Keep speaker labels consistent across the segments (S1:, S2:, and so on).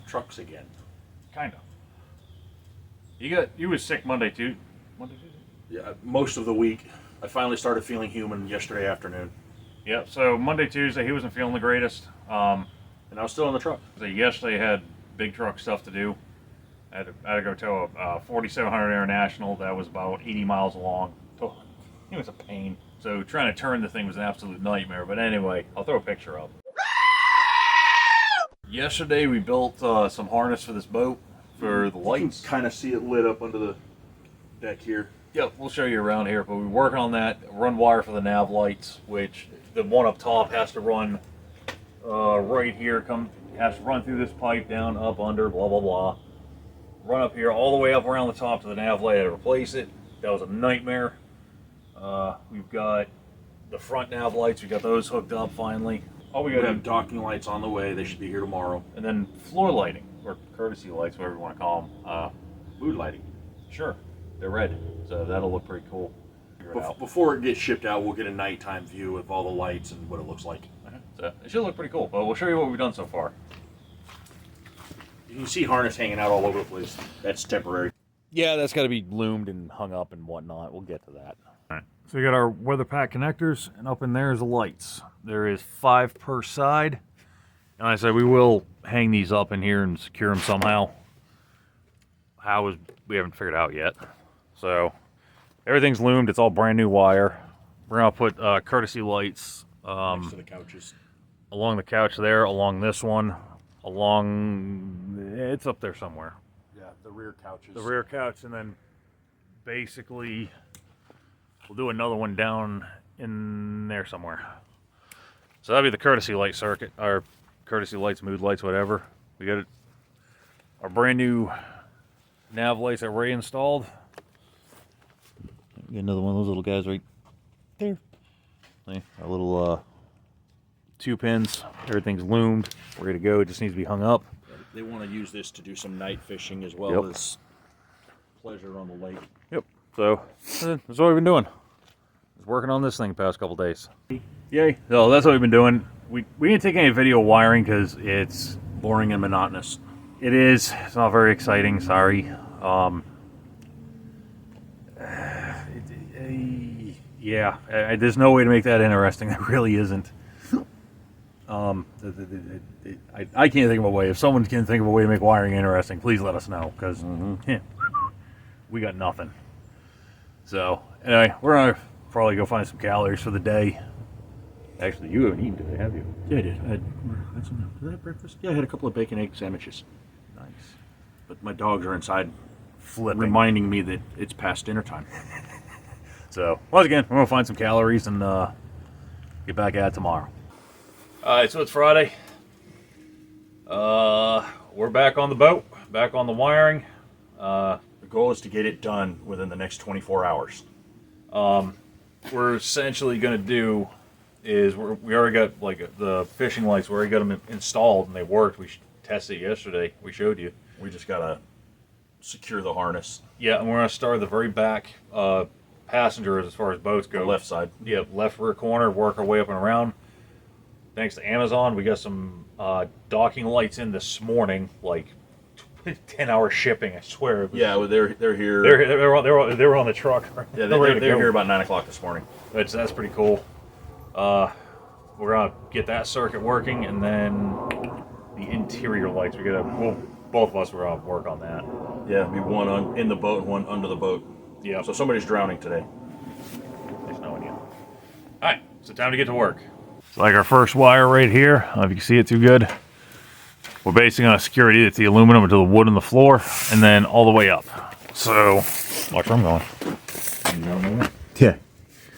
S1: trucks again.
S2: Kind of. You was sick Monday, too. Monday, Tuesday?
S1: Yeah, most of the week. I finally started feeling human yesterday afternoon.
S2: Yeah, so Monday, Tuesday, he wasn't feeling the greatest.
S1: And I was still in the truck.
S2: So yesterday had big truck stuff to do. I had to go tow a 4700 International that was about 80 miles long. It was a pain. So trying to turn the thing was an absolute nightmare. But anyway, I'll throw a picture up. Yesterday we built some harness for this boat for the lights.
S1: You can kind of see it lit up under the deck here.
S2: Yep, we'll show you around here. But we're working on that. Run wire for the nav lights, which the one up top has to run right here. Has to run through this pipe, down, up, under, blah, blah, blah. Run up here all the way up around the top to the nav light to replace it. That was a nightmare. We've got the front nav lights. We got those hooked up finally.
S1: Oh, we have docking lights on the way. They should be here tomorrow.
S2: And then floor lighting, or courtesy lights, whatever you want to call them.
S1: Mood lighting.
S2: Sure, they're red, so that'll look pretty cool.
S1: Before it gets shipped out, we'll get a nighttime view of all the lights and what it looks like.
S2: So it should look pretty cool, but we'll show you what we've done so far.
S1: You can see harness hanging out all over the place. That's temporary.
S2: Yeah, that's got to be loomed and hung up and whatnot. We'll get to that. All right. So we got our weather pack connectors, and up in there is the lights. There is 5 per side. And like I said, we will hang these up in here and secure them somehow. We haven't figured out yet. So everything's loomed. It's all brand new wire. We're gonna put courtesy lights
S1: next to the couches.
S2: Along the couch there, along this one, it's up there somewhere.
S1: Yeah, the rear couches.
S2: The rear couch, and then basically we'll do another one down in there somewhere. So that'll be the courtesy light circuit, our courtesy lights, mood lights, whatever. We got our brand new nav lights that Ray installed. Get another one of those little guys right there. See, our little 2 pins. Everything's loomed, ready to go. It just needs to be hung up.
S1: They want to use this to do some night fishing as well as pleasure on the lake.
S2: Yep. So that's what we've been doing. Just working on this thing the past couple days. Yay. So that's what we've been doing. We didn't take any video wiring because it's
S1: boring and monotonous.
S2: It is. It's not very exciting. Sorry. Yeah. There's no way to make that interesting. There really isn't. I can't think of a way. If someone can think of a way to make wiring interesting, please let us know, because we got nothing. So anyway, we're gonna probably go find some calories for the day. Actually, you haven't eaten today, have you?
S1: Yeah, I did. Did I have breakfast? Yeah, I had a couple of bacon egg sandwiches.
S2: Nice.
S1: But my dogs are inside
S2: flipping,
S1: reminding me that it's past dinner time.
S2: So once again, we're gonna find some calories and get back at it tomorrow. Alright, so it's Friday. We're back on the boat, back on the wiring.
S1: The goal is to get it done within the next 24 hours.
S2: We're essentially going to do is we already got the fishing lights. We already got them installed and they worked. We tested it yesterday. We showed you.
S1: We just got to secure the harness.
S2: Yeah, and we're going to start at the very back passengers as far as boats go.
S1: The left side.
S2: Yeah, left rear corner, work our way up and around. Thanks to Amazon, we got some docking lights in this morning, like 10-hour shipping, I swear.
S1: Yeah, well, they're here.
S2: They were on the truck.
S1: Yeah, they're here about 9 o'clock this morning.
S2: That's pretty cool. We're gonna get that circuit working, and then the interior lights. Both of us were gonna work on that.
S1: Yeah, be one in the boat and one under the boat.
S2: Yeah.
S1: So somebody's drowning today.
S2: There's no idea. All right, so time to get to work. It's like our first wire right here. I don't know if you can see it too good. We're basically going to secure it either to the aluminum or to the wood on the floor, and then all the way up. So, watch where I'm going. Yeah.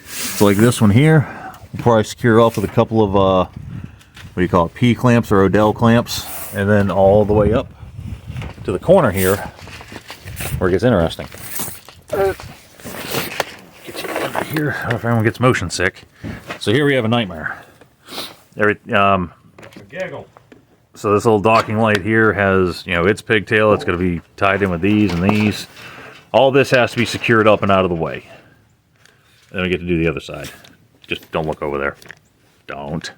S2: So like this one here, we'll probably secure off with a couple of, what do you call it, P-clamps or Odell clamps, and then all the way up to the corner here, where it gets interesting. Get you under here, I don't know if anyone gets motion sick. So here we have a nightmare. Gaggle. So this little docking light here has, its pigtail. It's going to be tied in with these and these. All this has to be secured up and out of the way. Then we get to do the other side. Just don't look over there. Don't.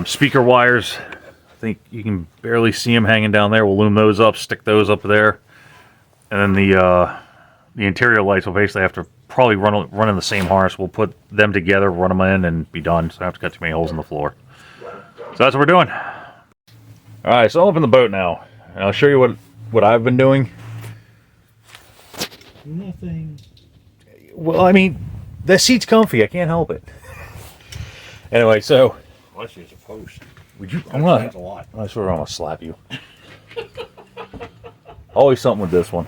S2: Speaker wires think you can barely see them hanging down there. We'll loom those up, stick those up there. And then the interior lights will basically have to probably run in the same harness. We'll put them together, run them in, and be done. So I don't have to cut too many holes in the floor. So that's what we're doing. All right, so I'm up in the boat now. And I'll show you what I've been doing.
S1: Nothing.
S2: Well, I mean, the seat's comfy. I can't help it. Anyway, so...
S1: Unless you're supposed.
S2: Would you...
S1: That's a lot.
S2: I swear I'm going to slap you. Always something with this one.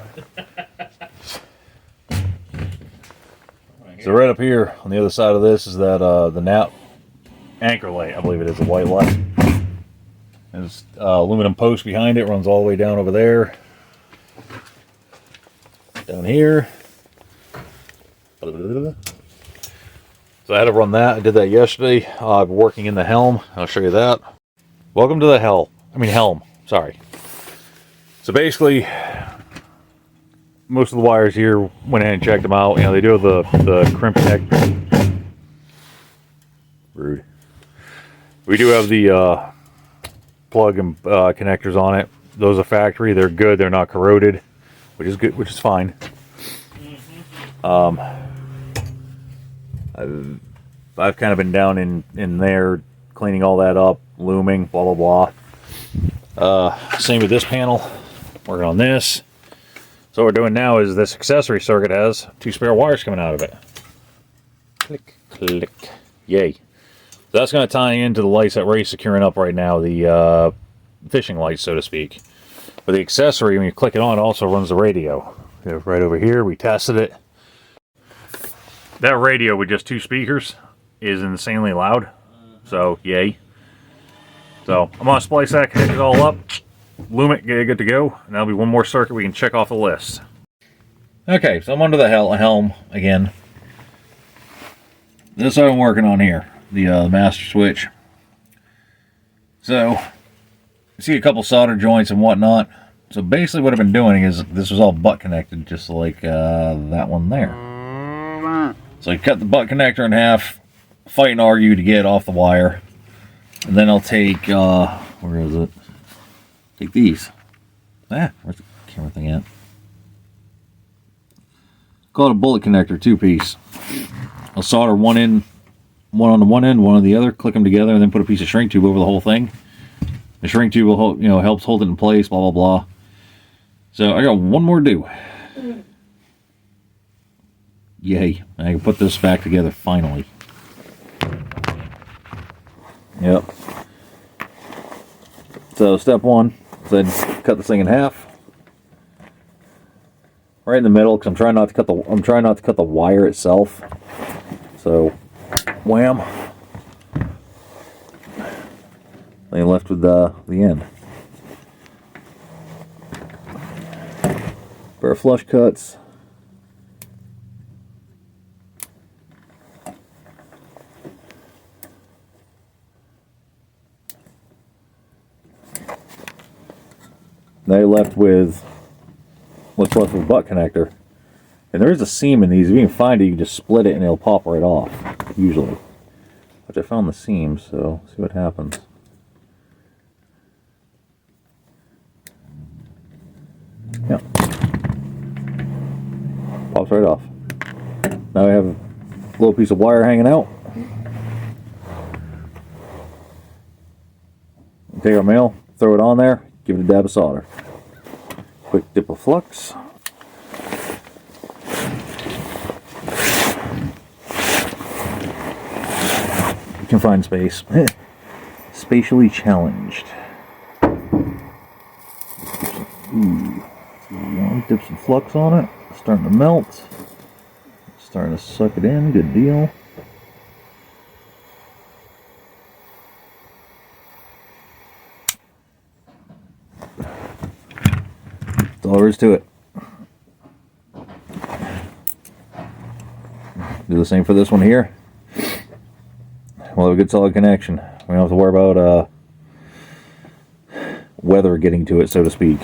S2: So right up here on the other side of this is that the nap anchor light. I believe it is a white light. There's aluminum post behind it, runs all the way down over there. Down here. So I had to run that. I did that yesterday. I've been working in the helm. I'll show you that. Welcome to the helm. Sorry. So basically, most of the wires here went in and checked them out. You know, they do have the crimp connector. Rude. We do have the plug and connectors on it. Those are factory. They're good. They're not corroded, which is good, which is fine. I've kind of been down in there cleaning all that up, looming, blah blah blah. Same with this panel. Working on this. So what we're doing now is this accessory circuit has 2 spare wires coming out of it. Click, click, yay. So that's going to tie into the lights that Ray's securing up right now, the fishing lights, so to speak. But the accessory, when you click it on, it also runs the radio. Right over here, we tested it. That radio with just 2 speakers is insanely loud. So, yay. So, I'm going to splice that, connect it all up, loom it, get it good to go, and that'll be one more circuit we can check off the list. Okay, so I'm under the helm again. This is what I'm working on here, the master switch. So, you see a couple solder joints and whatnot. So basically what I've been doing is, this was all butt connected, just like that one there. So I cut the butt connector in half, fight and argue to get it off the wire. And then I'll take, where is it? Take these. Where's the camera thing at? Call it a bullet connector, 2-piece. I'll solder one on the one end, one on the other, click them together, and then put a piece of shrink tube over the whole thing. The shrink tube will hold, helps hold it in place, blah blah blah. So I got one more to do. Yay! I can put this back together finally. Yep. So step 1, then cut this thing in half, right in the middle, because I'm trying not to cut the wire itself. So, wham. Then left with the end. Pair of flush cuts. Now you're left with what's left of a butt connector. And there is a seam in these. If you can find it, you can just split it and it'll pop right off, usually. Which I found the seam, so see what happens. Yeah. Pops right off. Now we have a little piece of wire hanging out. Take our mail, throw it on there, give it a dab of solder. Quick dip of flux. You can find space. Spatially challenged. Ooh. Dip some flux on it. It's starting to melt. It's starting to suck it in. Good deal. That's all there is to it. Do the same for this one here. We'll have a good solid connection. We don't have to worry about weather getting to it, so to speak.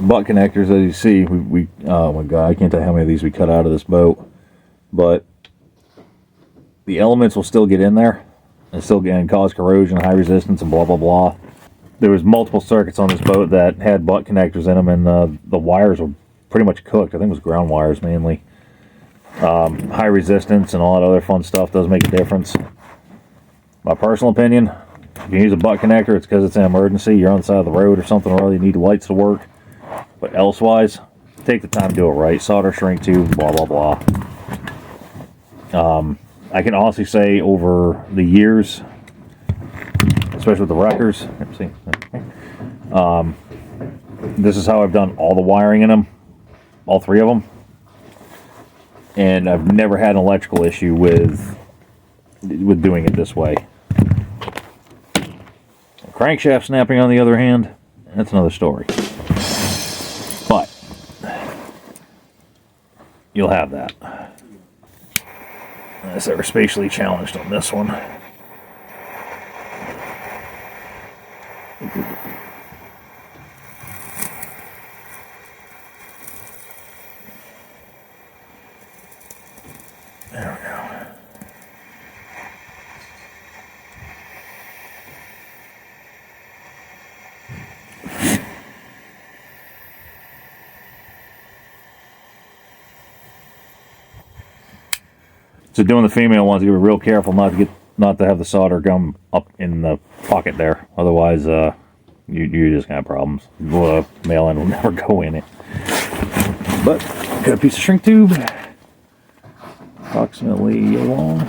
S2: Butt connectors, as you see, we oh my god, I can't tell how many of these we cut out of this boat, but the elements will still get in there. and still can cause corrosion, high resistance, and blah blah blah. There was multiple circuits on this boat that had butt connectors in them, and the wires were pretty much cooked. I think it was ground wires mainly. High resistance and all that other fun stuff does make a difference. My personal opinion, if you use a butt connector, it's because it's an emergency. You're on the side of the road or something, or you need lights to work. But elsewise, take the time to do it right. Solder, shrink tube, blah blah blah. I can honestly say over the years, especially with the wreckers, this is how I've done all the wiring in them, all three of them, and I've never had an electrical issue with doing it this way. Crankshaft snapping, on the other hand, that's another story. But you'll have that. Unless they were spatially challenged on this one. There we go. So doing the female ones, you gotta be real careful not to have the solder gum up in the pocket there. Otherwise, you're just gonna have problems. The male end will never go in it. But got a piece of shrink tube, approximately long.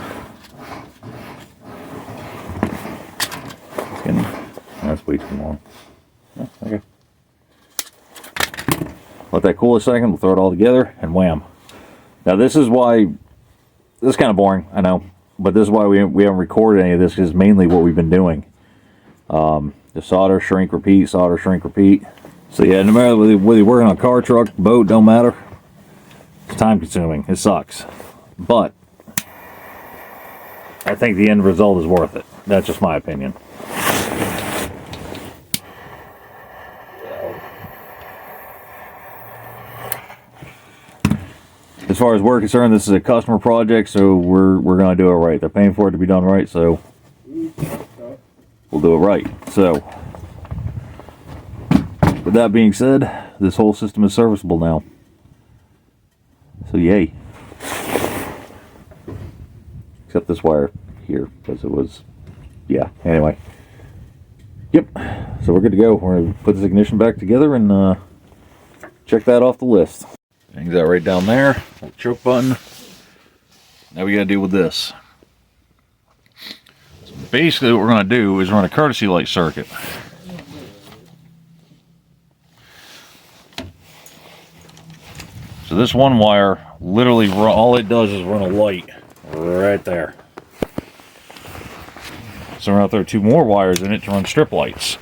S2: That's way too long. Oh, okay. Let that cool a second. We'll throw it all together and wham. Now this is why. This is kind of boring, I know, but this is why we haven't recorded any of this, because mainly what we've been doing. The solder, shrink, repeat, solder, shrink, repeat. So yeah, no matter whether you're working on a car, truck, boat, don't matter. It's time consuming. It sucks. But I think the end result is worth it. That's just my opinion. As far as we're concerned, this is a customer project, so we're going to do it right. They're paying for it to be done right, so we'll do it right. So, with that being said, this whole system is serviceable now. So yay. Except this wire here, because it was, yeah, anyway. Yep, so we're good to go. We're going to put this ignition back together and check that off the list. Hangs that right down there. Choke button. Now we got to deal with this. So basically what we're going to do is run a courtesy light circuit. So this one wire, literally all it does is run a light right there. So we're going to throw two more wires in it to run strip lights.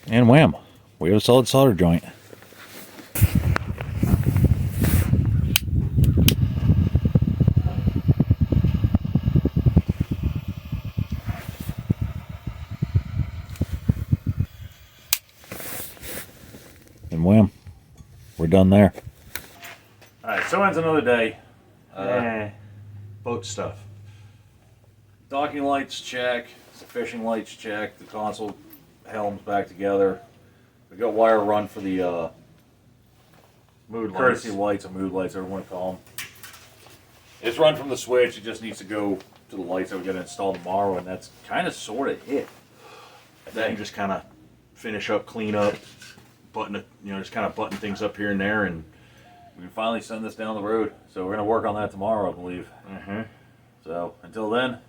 S2: And wham, we have a solid solder joint. And wham, we're done there. Alright, so ends another day.
S1: Boat stuff.
S2: Docking lights check, the fishing lights check, the console helm's back together. We got wire run for the
S1: Mood
S2: courtesy
S1: lights.
S2: lights or mood lights, whatever you want to call them. It's run from the switch. It just needs to go to the lights that we're going to install tomorrow, and that's kind of sort of it.
S1: Then just kind of finish up, clean up, button it, just kind of button things up here and there, and
S2: We can finally send this down the road. So we're going to work on that tomorrow, I believe. So until then,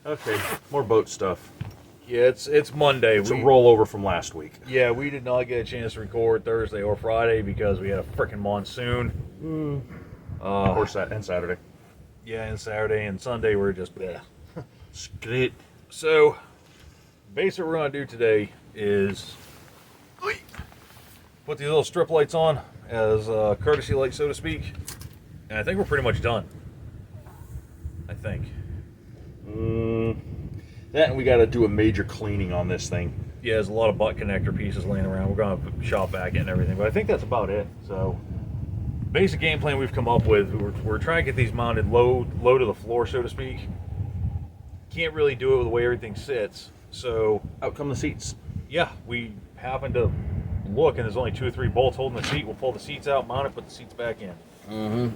S1: okay, more boat stuff.
S2: yeah, it's Monday.
S1: It's a rollover from last week.
S2: Yeah, we did not get a chance to record Thursday or Friday because we had a freaking monsoon.
S1: Of course, that and Saturday.
S2: Yeah, and Saturday and Sunday we're just
S1: Yeah. It's great.
S2: So, basically what we're going to do today is put these little strip lights on as courtesy lights, so to speak. And I think we're pretty much done. I think.
S1: That and we got to do a major cleaning on this thing.
S2: Yeah, there's a lot of butt connector pieces laying around. We're going to shop back it and everything. But I think that's about it. So, basic game plan we've come up with, we're trying to get these mounted low to the floor, so to speak. Can't really do it with the way everything sits. So,
S1: Out come the seats.
S2: yeah, we happen to look and there's only 2 or 3 bolts holding the seat. We'll pull the seats out, mount it, put the seats back in.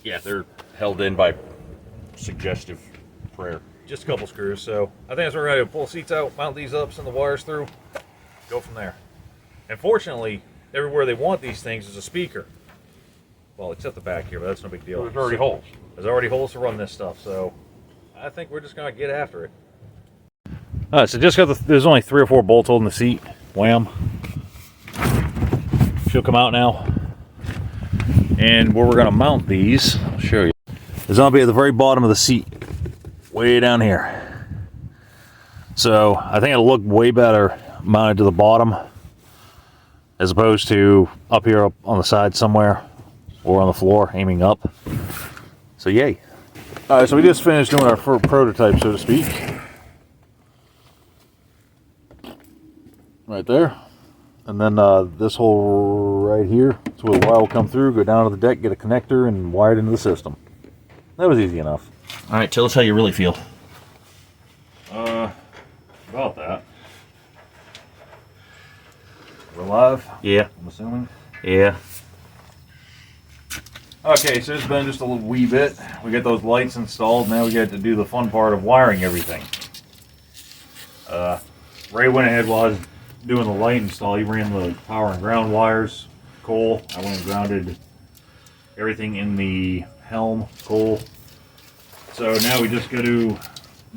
S1: Yeah, they're held in by suggestive prayer.
S2: Just a couple screws. So I think that's what we're going to do. Pull the seats out, mount these up, send the wires through, go from there. And fortunately, everywhere they want these things is a speaker. Well, except the back here, but that's no big deal.
S1: There's already holes.
S2: There's already holes to run this stuff, so I think we're just going to get after it. All right, so just got there's only 3 or 4 bolts holding the seat. Wham. She'll come out now. And where we're going to mount these, I'll show you. Is going to be at the very bottom of the seat, way down here. So I think it'll look way better mounted to the bottom as opposed to up here up on the side somewhere or on the floor aiming up. So yay. All right, so we just finished doing our first prototype, so to speak. Right there. And then this hole right here, so where the wire will come through, go down to the deck, get a connector, and wire it into the system. That was easy enough.
S1: All right, tell us how you really feel.
S2: About that. We're live,
S1: Yeah.
S2: I'm assuming.
S1: Yeah.
S2: Okay, so it's been just a little wee bit. We got those lights installed. Now we got to do the fun part of wiring everything. Ray went ahead while I was doing the light install. He ran the power and ground wires. Cole, I went and grounded everything in the helm. Cole. So now we just got to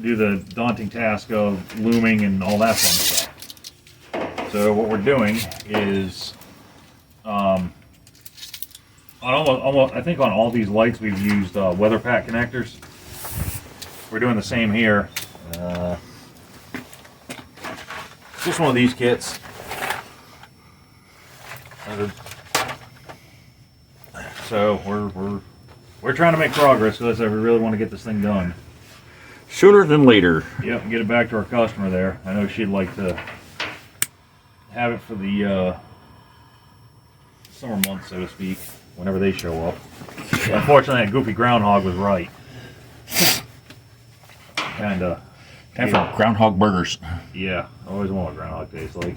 S2: do the daunting task of looming and all that fun stuff. So what we're doing is, on almost, I think on all these lights we've used weather pack connectors. We're doing the same here. Just one of these kits. So we're trying to make progress because we really want to get this thing done.
S1: Sooner than later.
S2: Yep, and get it back to our customer there. I know she'd like to have it for the summer months, so to speak, whenever they show up. Unfortunately, that goofy groundhog was right. Kinda.
S1: Time for groundhog burgers.
S2: Yeah, I always want what groundhog tastes like.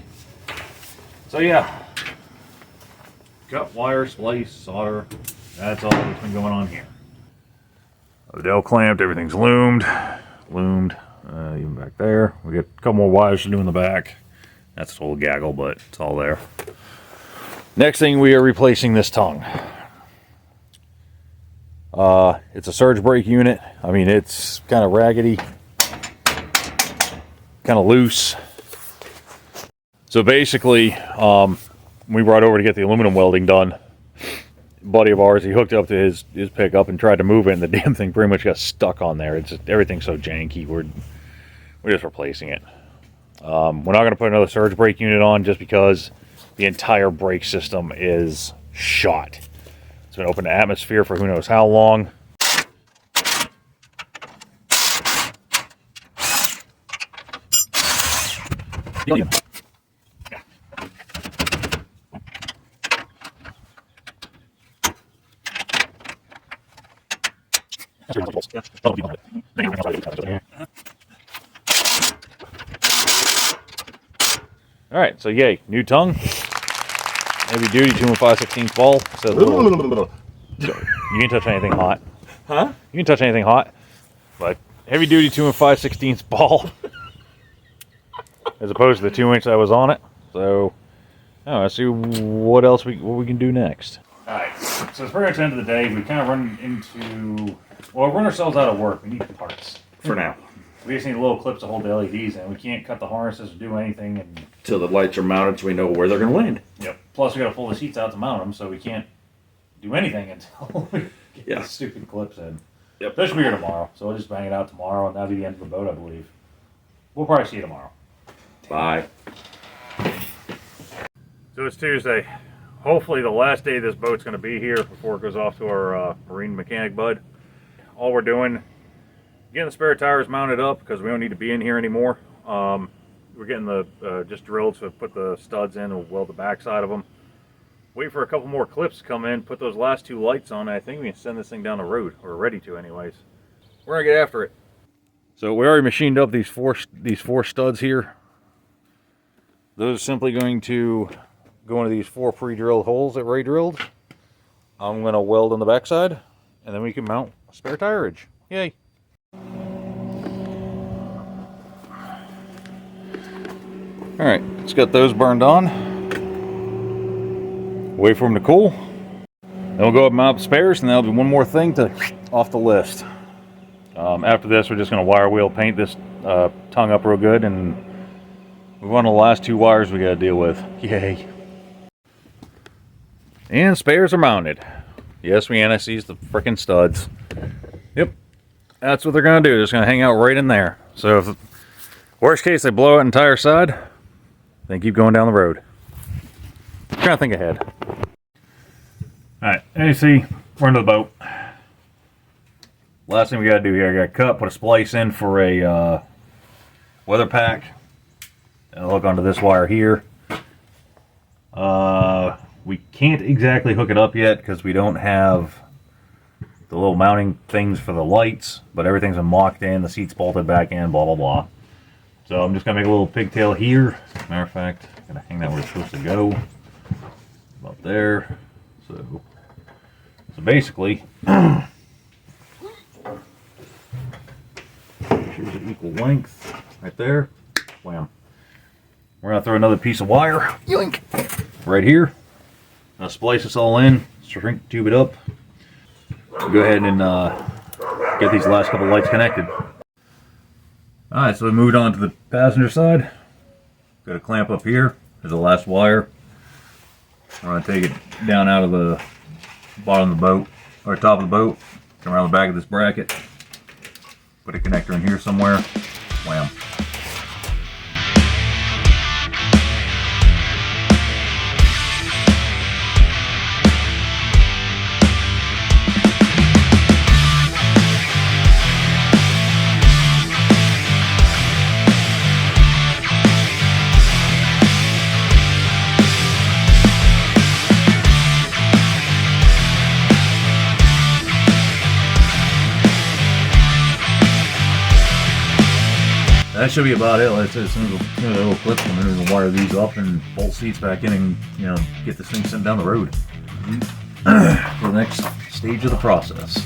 S2: So yeah, cut, wire, splice, solder. That's all that's been going on here. The Dell clamped, everything's loomed, even back there. We got a couple more wires to do in the back. That's a total gaggle, but it's all there. Next thing, we are replacing this tongue. It's a surge brake unit. I mean, it's kind of raggedy, kind of loose. So basically, we brought over to get the aluminum welding done. A buddy of ours, he hooked it up to his pickup and tried to move it, and the damn thing pretty much got stuck on there. It's just, everything's so janky. We're just replacing it. We're not going to put another surge brake unit on just because the entire brake system is shot. It's been open to atmosphere for who knows how long. Yeah. All right, so yay, new tongue, heavy duty 2 5/16 ball. So you can touch anything hot.
S1: Huh?
S2: You can touch anything hot, but heavy duty 2 5/16 ball, as opposed to the 2-inch that was on it. So, let's see what else we can do next. All right, so it's pretty much the end of the day. We kind of run ourselves out of work. We need parts
S1: For now.
S2: We just need little clips to hold the LEDs in. We can't cut the harnesses or do anything.
S1: Till the lights are mounted so we know where they're going to land.
S2: Yep. Plus, we got to pull the seats out to mount them, so we can't do anything until Get
S1: Yeah.
S2: these stupid clips in.
S1: Yep.
S2: That should be here tomorrow, so we'll just bang it out tomorrow, and that'll be the end of the boat, I believe. We'll probably see you tomorrow.
S1: Bye.
S2: So it's Tuesday. Hopefully the last day this boat's going to be here before it goes off to our marine mechanic bud. All we're doing, getting the spare tires mounted up because we don't need to be in here anymore. We're getting the just drilled, so put the studs in and we'll weld the backside of them. Wait for a couple more clips to come in, put those last two lights on, and I think we can send this thing down the road, or ready to anyways. We're gonna get after it. So we already machined up these four studs here. Those are simply going to go into these 4 pre-drilled holes that Ray drilled. I'm going to weld on the backside, and then we can mount a spare tire ridge. Yay! Alright, let's get those burned on. Wait for them to cool. Then we'll go up and mount the spares, and that'll be one more thing to off the list. After this, we're just going to wire wheel paint this tongue up real good, and move on to the last 2 wires we got to deal with. Yay! And spares are mounted. Yes, we anti-seized the frickin' studs. Yep, that's what they're going to do. They're just going to hang out right in there. So if worst case they blow out an entire side, then keep going down the road. Trying to think ahead. Alright, as you see, we're into the boat. Last thing we got to do here, I got to cut, put a splice in for a weather pack. And I'll hook onto this wire here. We can't exactly hook it up yet because we don't have the little mounting things for the lights, but everything's been locked in, the seat's bolted back in, blah blah blah. So I'm just gonna make a little pigtail here. Matter of fact, I'm gonna hang that where it's supposed to go. About there. So basically, here's an equal length right there. Wham. We're gonna throw another piece of wire, yoink, right here. Now splice this all in, shrink tube it up. We'll go ahead and get these last couple lights connected. Alright, so we moved on to the passenger side. Got a clamp up here. There's the last wire. We're going to take it down out of the bottom of the boat, or top of the boat, come around the back of this bracket, put a connector in here somewhere, wham. That should be about it. Like I said, as soon as the little clips come in, we'll wire these up and bolt seats back in and, you know, get this thing sent down the road for the next stage of the process.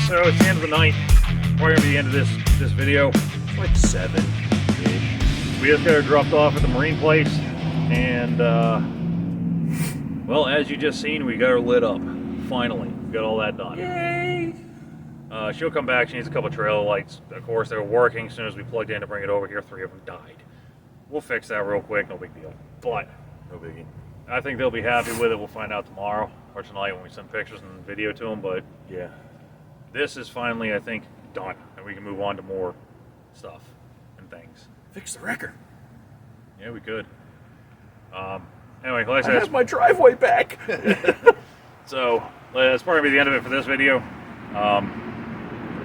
S2: So it's the end of the night. We're gonna be the end of this video. It's like 7-ish. We just got her dropped off at the marine place, and well, as you just seen, we got her lit up. Finally, we got all that done.
S1: Yay!
S2: She'll come back. She needs a couple trailer lights. Of course, they were working. As soon as we plugged in to bring it over here, 3 of them died. We'll fix that real quick. No big deal. But
S1: No biggie.
S2: I think they'll be happy with it. We'll find out tomorrow or tonight when we send pictures and video to them. But yeah, this is finally, I think, done, and we can move on to more stuff and things.
S1: Fix the wrecker.
S2: Yeah, we could. Anyway, like I
S1: I
S2: said,
S1: have my driveway back.
S2: so that's probably gonna be the end of it for this video.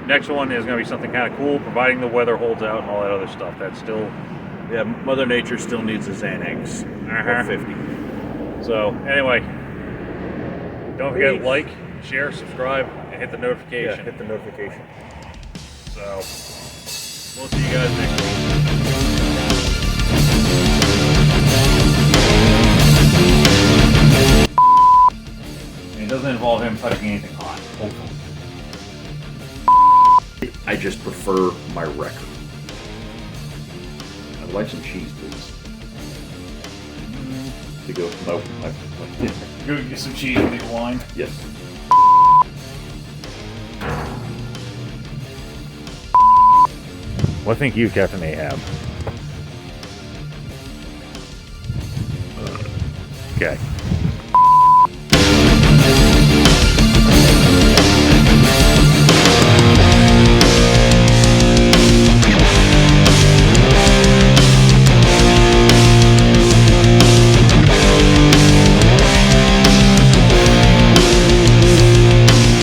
S2: Next one is gonna be something kind of cool, providing the weather holds out and all that other stuff. That's still,
S1: Yeah, Mother Nature still needs a Xanax. Or 50.
S2: So anyway, don't forget to
S1: Peace.
S2: like, share, subscribe, and hit the
S1: Yeah,
S2: notification.
S1: hit the notification.
S2: So we'll see you guys next week. It doesn't involve him touching anything hot, hopefully.
S1: I just prefer my record. I'd like some cheese, please. To go with my dinner.
S2: Go get some cheese with your wine.
S1: Yes.
S2: What think you, Captain Ahab? Okay.